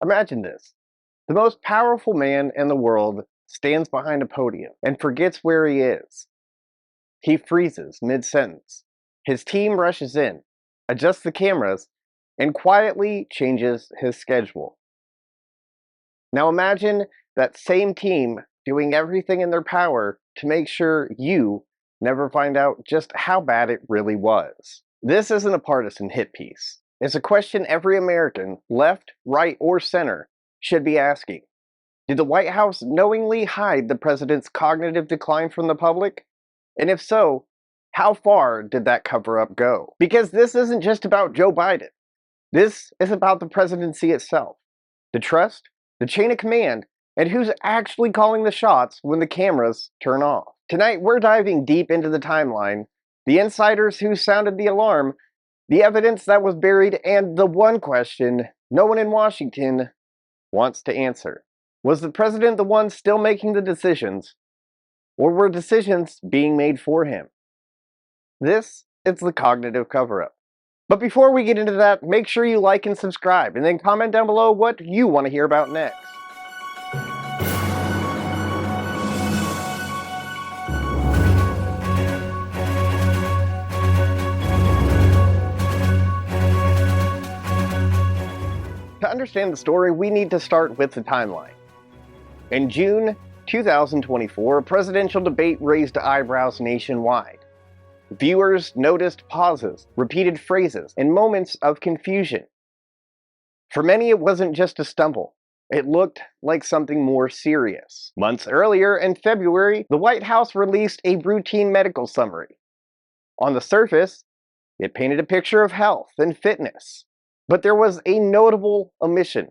Imagine this. The most powerful man in the world stands behind a podium and forgets where he is. He freezes mid-sentence. His team rushes in, adjusts the cameras, and quietly changes his schedule. Now imagine that same team doing everything in their power to make sure you never find out just how bad it really was. This isn't a partisan hit piece. It's a question every American, left, right, or center, should be asking. Did the White House knowingly hide the president's cognitive decline from the public? And if so, how far did that cover-up go? Because this isn't just about Joe Biden. This is about the presidency itself. The trust, the chain of command, and who's actually calling the shots when the cameras turn off. Tonight, we're diving deep into the timeline, the insiders who sounded the alarm, the evidence that was buried, and the one question no one in Washington wants to answer. Was the president the one still making the decisions, or were decisions being made for him? This is the cognitive cover-up. But before we get into that, make sure you like and subscribe, and then comment down below what you want to hear about next. To understand the story, we need to start with the timeline. In June 2024, a presidential debate raised eyebrows nationwide. Viewers noticed pauses, repeated phrases, and moments of confusion. For many, it wasn't just a stumble. It looked like something more serious. Months earlier, in February, the White House released a routine medical summary. On the surface, it painted a picture of health and fitness. But there was a notable omission.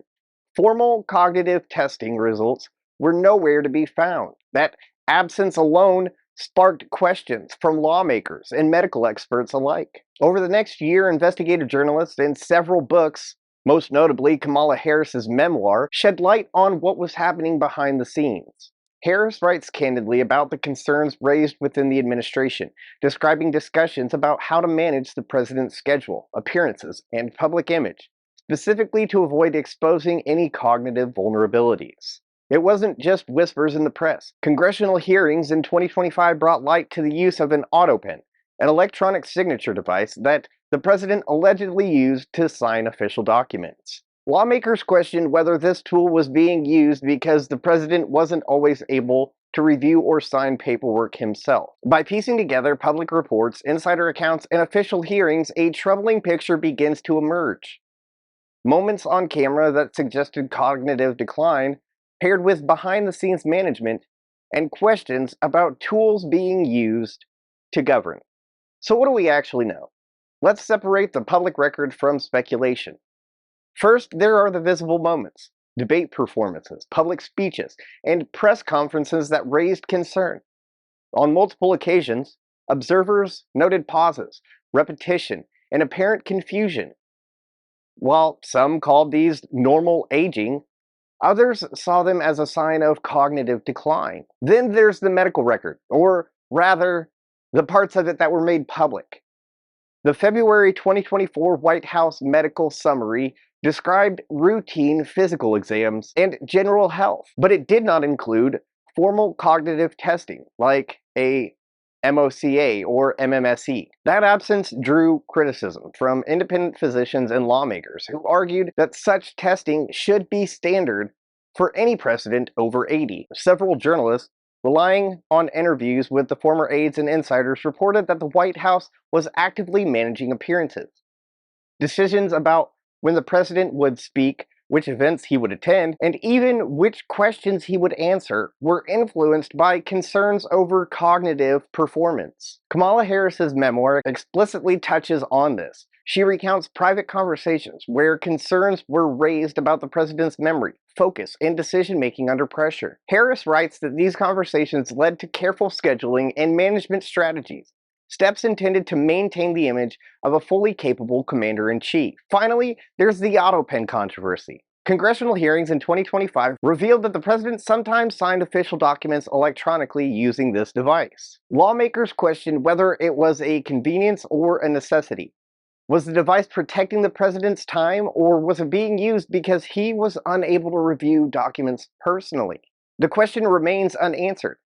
Formal cognitive testing results were nowhere to be found. That absence alone sparked questions from lawmakers and medical experts alike. Over the next year, investigative journalists in several books, most notably Kamala Harris's memoir, shed light on what was happening behind the scenes. Harris writes candidly about the concerns raised within the administration, describing discussions about how to manage the president's schedule, appearances, and public image, specifically to avoid exposing any cognitive vulnerabilities. It wasn't just whispers in the press. Congressional hearings in 2025 brought light to the use of an AutoPen, an electronic signature device that the president allegedly used to sign official documents. Lawmakers questioned whether this tool was being used because the president wasn't always able to review or sign paperwork himself. By piecing together public reports, insider accounts, and official hearings, a troubling picture begins to emerge. Moments on camera that suggested cognitive decline, paired with behind-the-scenes management, and questions about tools being used to govern. So what do we actually know? Let's separate the public record from speculation. First, there are the visible moments, debate performances, public speeches, and press conferences that raised concern. On multiple occasions, observers noted pauses, repetition, and apparent confusion. While some called these normal aging, others saw them as a sign of cognitive decline. Then there's the medical record, or rather, the parts of it that were made public. The February 2024 White House medical summary described routine physical exams and general health, but it did not include formal cognitive testing like a MOCA or MMSE. That absence drew criticism from independent physicians and lawmakers who argued that such testing should be standard for any president over 80. Several journalists, relying on interviews with the former aides and insiders, reported that the White House was actively managing appearances. Decisions about when the president would speak, which events he would attend, and even which questions he would answer were influenced by concerns over cognitive performance. Kamala Harris's memoir explicitly touches on this. She recounts private conversations where concerns were raised about the president's memory, focus, and decision-making under pressure. Harris writes that these conversations led to careful scheduling and management strategies, steps intended to maintain the image of a fully capable commander-in-chief. Finally, there's the AutoPen controversy. Congressional hearings in 2025 revealed that the president sometimes signed official documents electronically using this device. Lawmakers questioned whether it was a convenience or a necessity. Was the device protecting the president's time, or was it being used because he was unable to review documents personally? The question remains unanswered,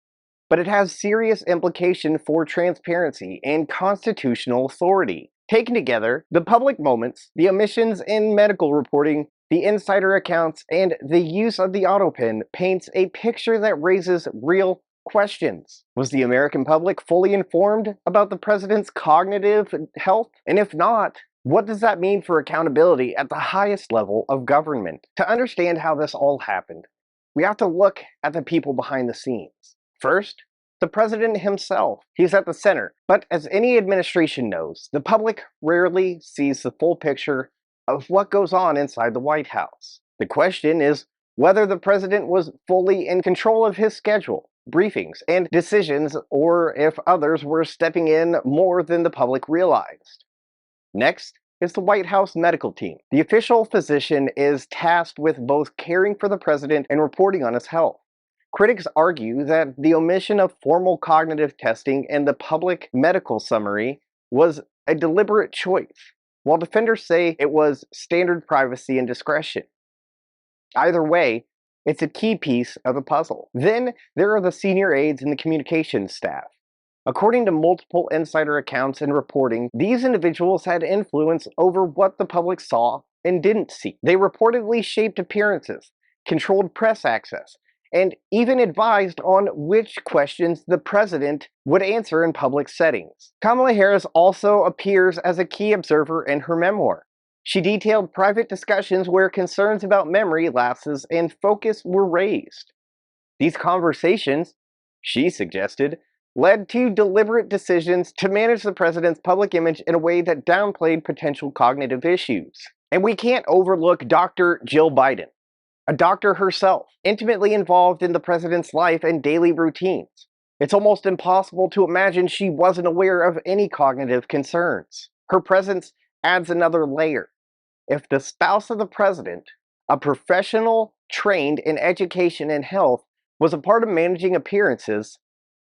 but it has serious implication for transparency and constitutional authority. Taken together, the public moments, the omissions in medical reporting, the insider accounts, and the use of the AutoPen paints a picture that raises real questions. Was the American public fully informed about the president's cognitive health? And if not, what does that mean for accountability at the highest level of government? To understand how this all happened, we have to look at the people behind the scenes. First, the president himself. He's at the center. But as any administration knows, the public rarely sees the full picture of what goes on inside the White House. The question is whether the president was fully in control of his schedule, briefings, and decisions, or if others were stepping in more than the public realized. Next is the White House medical team. The official physician is tasked with both caring for the president and reporting on his health. Critics argue that the omission of formal cognitive testing in the public medical summary was a deliberate choice, while defenders say it was standard privacy and discretion. Either way, it's a key piece of the puzzle. Then there are the senior aides and the communications staff. According to multiple insider accounts and reporting, these individuals had influence over what the public saw and didn't see. They reportedly shaped appearances, controlled press access, and even advised on which questions the president would answer in public settings. Kamala Harris also appears as a key observer in her memoir. She detailed private discussions where concerns about memory lapses and focus were raised. These conversations, she suggested, led to deliberate decisions to manage the president's public image in a way that downplayed potential cognitive issues. And we can't overlook Dr. Jill Biden, a doctor herself, intimately involved in the president's life and daily routines. It's almost impossible to imagine she wasn't aware of any cognitive concerns. Her presence adds another layer. If the spouse of the president, a professional trained in education and health, was a part of managing appearances,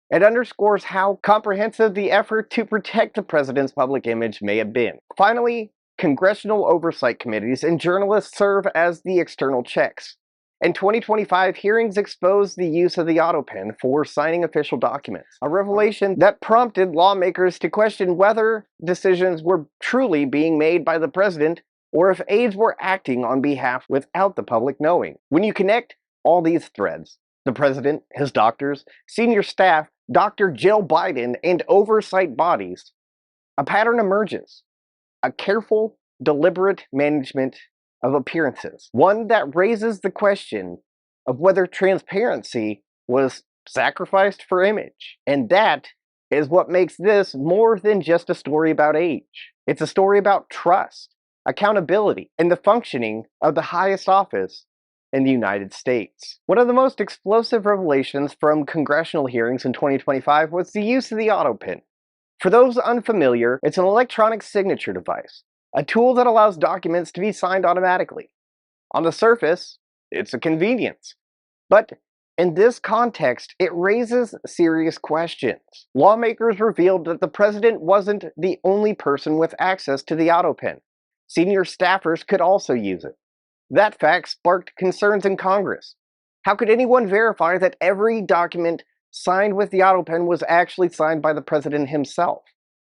it underscores how comprehensive the effort to protect the president's public image may have been. Finally, congressional oversight committees and journalists serve as the external checks. In 2025, hearings exposed the use of the AutoPen for signing official documents, a revelation that prompted lawmakers to question whether decisions were truly being made by the president or if aides were acting on behalf without the public knowing. When you connect all these threads, the president, his doctors, senior staff, Dr. Jill Biden, and oversight bodies, a pattern emerges. A careful, deliberate management of appearances. One that raises the question of whether transparency was sacrificed for image. And that is what makes this more than just a story about age. It's a story about trust, accountability, and the functioning of the highest office in the United States. One of the most explosive revelations from congressional hearings in 2025 was the use of the AutoPen. For those unfamiliar, it's an electronic signature device, a tool that allows documents to be signed automatically. On the surface, it's a convenience. But in this context, it raises serious questions. Lawmakers revealed that the president wasn't the only person with access to the AutoPen. Senior staffers could also use it. That fact sparked concerns in Congress. How could anyone verify that every document signed with the AutoPen was actually signed by the president himself?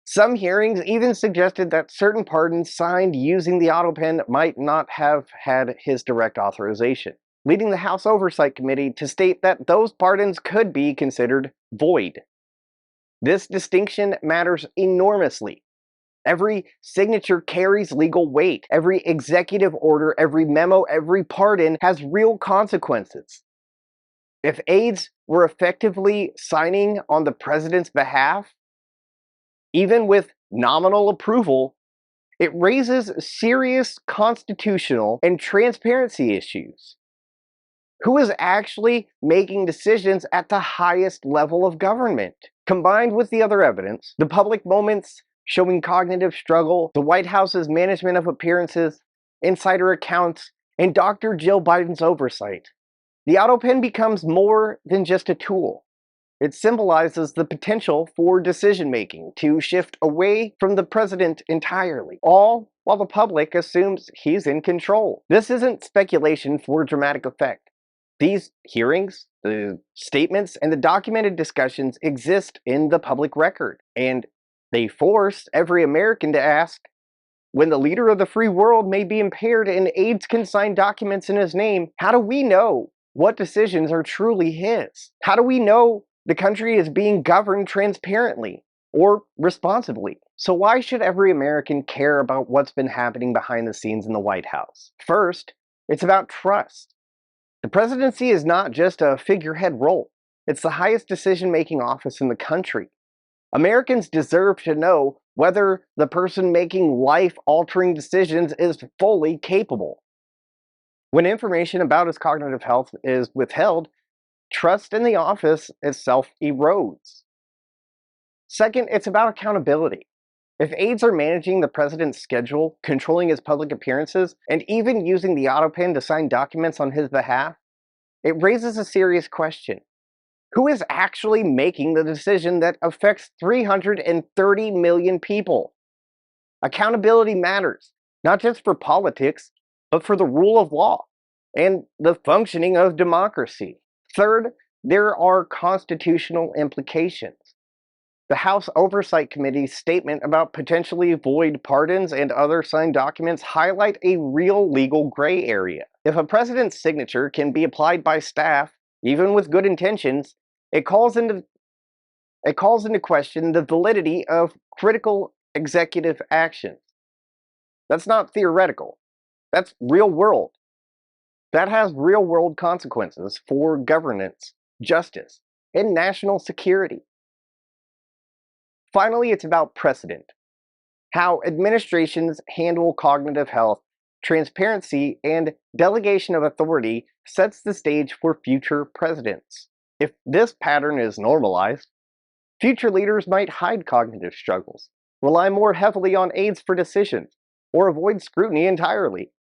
Some hearings even suggested that certain pardons signed using the AutoPen might not have had his direct authorization, leading the House Oversight Committee to state that those pardons could be considered void. This distinction matters enormously. Every signature carries legal weight. Every executive order, every memo, every pardon has real consequences. If aides were effectively signing on the president's behalf, even with nominal approval, it raises serious constitutional and transparency issues. Who is actually making decisions at the highest level of government? Combined with the other evidence, the public moments showing cognitive struggle, the White House's management of appearances, insider accounts, and Dr. Jill Biden's oversight, the AutoPen becomes more than just a tool. It symbolizes the potential for decision-making to shift away from the president entirely, all while the public assumes he's in control. This isn't speculation for dramatic effect. These hearings, the statements, and the documented discussions exist in the public record, and they force every American to ask, when the leader of the free world may be impaired and aides can sign documents in his name, how do we know what decisions are truly his? How do we know the country is being governed transparently or responsibly? So why should every American care about what's been happening behind the scenes in the White House? First, it's about trust. The presidency is not just a figurehead role. It's the highest decision-making office in the country. Americans deserve to know whether the person making life-altering decisions is fully capable. When information about his cognitive health is withheld, trust in the office itself erodes. Second, it's about accountability. If aides are managing the president's schedule, controlling his public appearances, and even using the AutoPen to sign documents on his behalf, it raises a serious question. Who is actually making the decision that affects 330 million people? Accountability matters, not just for politics, but for the rule of law and the functioning of democracy. Third, there are constitutional implications. The House Oversight Committee's statement about potentially void pardons and other signed documents highlight a real legal gray area. If a president's signature can be applied by staff, even with good intentions, it calls into question the validity of critical executive actions. That's not theoretical. That's real world. That has real world consequences for governance, justice, and national security. Finally, it's about precedent. How administrations handle cognitive health, transparency, and delegation of authority sets the stage for future presidents. If this pattern is normalized, future leaders might hide cognitive struggles, rely more heavily on aides for decisions, or avoid scrutiny entirely.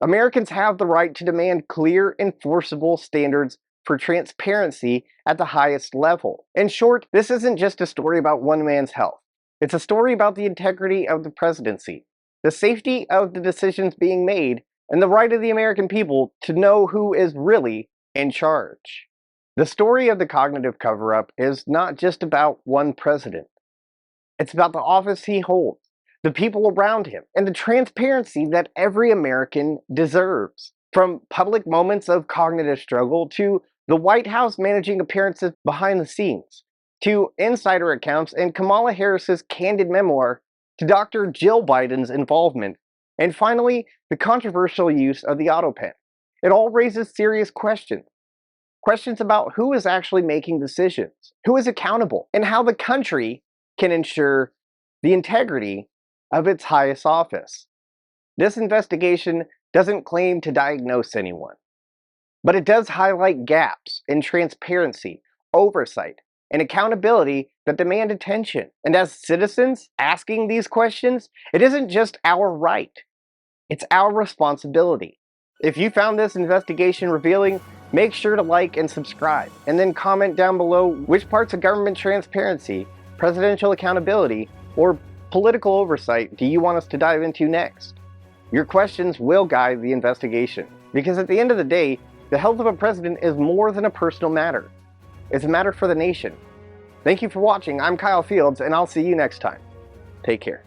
Americans have the right to demand clear, enforceable standards for transparency at the highest level. In short, this isn't just a story about one man's health. It's a story about the integrity of the presidency, the safety of the decisions being made, and the right of the American people to know who is really in charge. The story of the cognitive cover-up is not just about one president. It's about the office he holds, the people around him, and the transparency that every American deserves. From public moments of cognitive struggle to the White House managing appearances behind the scenes, to insider accounts and Kamala Harris's candid memoir, to Dr. Jill Biden's involvement, and finally, the controversial use of the AutoPen. It all raises serious questions. Questions about who is actually making decisions, who is accountable, and how the country can ensure the integrity of its highest office. This investigation doesn't claim to diagnose anyone, but it does highlight gaps in transparency, oversight, and accountability that demand attention. And as citizens asking these questions, it isn't just our right, it's our responsibility. If you found this investigation revealing, make sure to like and subscribe, and then comment down below which parts of government transparency, presidential accountability, or political oversight do you want us to dive into next. Your questions will guide the investigation, because at the end of the day, the health of a president is more than a personal matter. It's a matter for the nation. Thank you for watching. I'm Kyle Fields, and I'll see you next time. Take care.